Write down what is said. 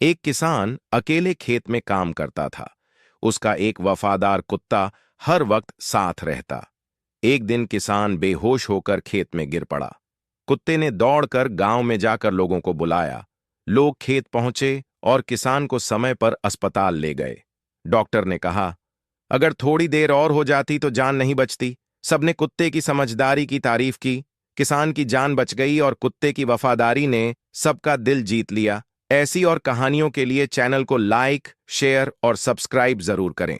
एक किसान अकेले खेत में काम करता था। उसका एक वफादार कुत्ता हर वक्त साथ रहता। एक दिन किसान बेहोश होकर खेत में गिर पड़ा। कुत्ते ने दौड़कर गांव में जाकर लोगों को बुलाया। लोग खेत पहुंचे और किसान को समय पर अस्पताल ले गए। डॉक्टर ने कहा, अगर थोड़ी देर और हो जाती तो जान नहीं बचती। सबने कुत्ते की समझदारी की तारीफ की। किसान की जान बच गई और कुत्ते की वफादारी ने सबका दिल जीत लिया। ऐसी और कहानियों के लिए चैनल को लाइक, शेयर और सब्सक्राइब जरूर करें।